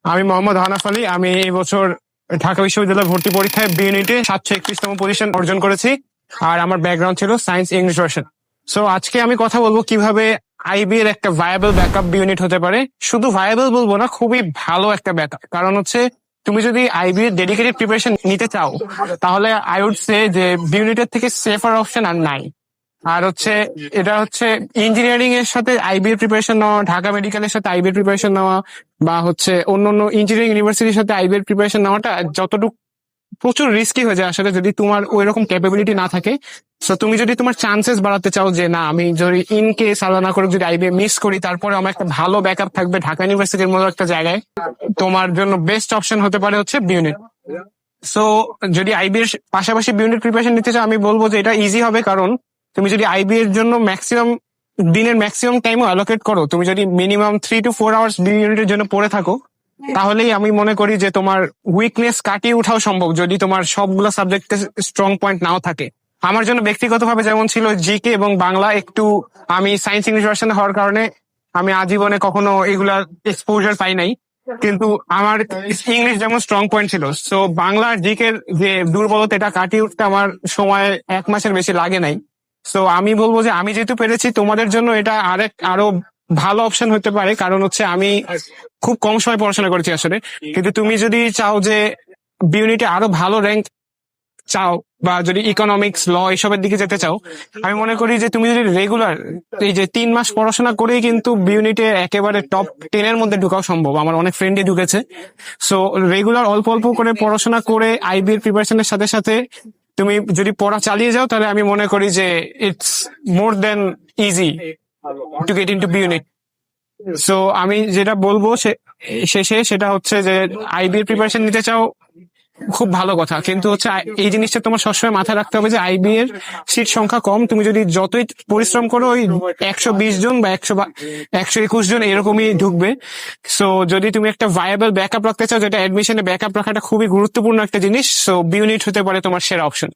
আমি মোহাম্মদ হানাফ আলী। আমি এই বছর ঢাকা বিশ্ববিদ্যালয় ভর্তি পরীক্ষায় বি ইউনিটে 731তম পজিশন অর্জন করেছি। আর আমার ব্যাকগ্রাউন্ড ছিল সায়েন্স ইংলিশ ভার্সন। সো আজকে আমি কথা বলবো কিভাবে আইবি এর একটা ভায়াবল ব্যাকআপ বি ইউনিট হতে পারে। শুধু ভায়াবল বলবো না, খুবই ভালো একটা ব্যাকআপ। কারণ হচ্ছে তুমি যদি আইবি এর ডেডিকেটেড প্রিপারেশন নিতে চাও, তাহলে আই উড সে যে বি ইউনিটের থেকে সেফার অপশন আর নাই। আর হচ্ছে এটা হচ্ছে ইঞ্জিনিয়ারিং এর সাথে আইবি এর প্রিপারেশন নেওয়া, ঢাকা মেডিকেলের সাথে আইবি এর প্রিপারেশন নেওয়া, বা হচ্ছে অন্যান্য ইঞ্জিনিয়ারিং ইউনিভার্সিটির সাথে আইবি এর প্রিপারেশন নেওয়াটা যতটুকু প্রচুর রিস্কি হয়ে যায় আসলে, যদি তোমার ওই রকম ক্যাপাবিলিটি না থাকে। সো তুমি যদি তোমার চান্সেস বাড়াতে চাও যে না, আমি যদি ইন কেস আলাদা না করে যদি আইবি মিস করি, তারপরে আমার একটা ভালো ব্যাকআপ থাকবে ঢাকা ইউনিভার্সিটির মতো একটা জায়গায়, তোমার জন্য বেস্ট অপশন হতে পারে হচ্ছে বি ইউনিট। সো যদি আইবি এর পাশাপাশি বি ইউনিট প্রিপারেশন নিতে চাও, আমি বলবো যে এটা ইজি হবে। কারণ তুমি যদি আইবি এর জন্য দিনের ম্যাক্সিমাম টাইমও অ্যালোকেট করো, তুমি যদি মিনিমাম 3 to 4 আওয়ার্স বি ইউনিটের জন্য পড়ে থাকো, তাহলেই আমি মনে করি যে তোমার উইকনেস কাটিয়ে উঠাও সম্ভব, যদি তোমার সবগুলো সাবজেক্টে স্ট্রং পয়েন্ট নাও থাকে। আমার জন্য ব্যক্তিগতভাবে যেমন ছিল জিকে এবং বাংলা, একটু আমি সায়েন্স ইংলিশ ভার্সনে হওয়ার কারণে আমি আজীবনে কখনো এগুলা এক্সপোজার পাই নাই। কিন্তু আমার ইংলিশ যেমন স্ট্রং পয়েন্ট ছিল, সো বাংলা আর জিকের যে দুর্বলতা, এটা কাটিয়ে উঠতে আমার সময় 1 মাসের বেশি লাগে নাই। সো আমি বলবো যে আমি যেহেতু পেরেছি, তোমাদের জন্য এটা আরো ভালো অপশন হতে পারে। কারণ হচ্ছে আমি খুব কম সময় পড়াশোনা করেছি আসলে। কিন্তু তুমি যদি চাও যে বি ইউনিটে আরো ভালো র্যাঙ্ক চাও, বা যদি ইকোনমিক্স ল এসবের দিকে যেতে চাও, আমি মনে করি যে তুমি যদি রেগুলার এই যে 3 মাস পড়াশোনা করেই কিন্তু বি ইউনিটে একেবারে টপ 10 এর মধ্যে ঢুকাও সম্ভব। আমার অনেক ফ্রেন্ডই ঢুকেছে। সো রেগুলার অল্প অল্প করে পড়াশোনা করে আইবি এর প্রিপারেশনের সাথে সাথে তুমি যদি পড়া চালিয়ে যাও, তাহলে আমি মনে করি যে it's more than easy to get into B unit. So আমি যেটা বলবো শেষে সেটা হচ্ছে যে আইবি এর প্রিপারেশন নিতে চাও, খুব ভালো কথা। কিন্তু হচ্ছে এই জিনিসটা তোমার সবসময় মাথায় রাখতে হবে যে আইবি এর সিট সংখ্যা কম। তুমি যদি যতই পরিশ্রম করো, ওই 120 জন বা 121 জন এরকমই ঢুকবে। সো যদি তুমি একটা ভায়াবল ব্যাকআপ রাখতে চাও, যেটা অ্যাডমিশনে ব্যাকআপ রাখাটা খুবই গুরুত্বপূর্ণ একটা জিনিস, সো বি ইউনিট হতে পারে তোমার সেরা অপশন।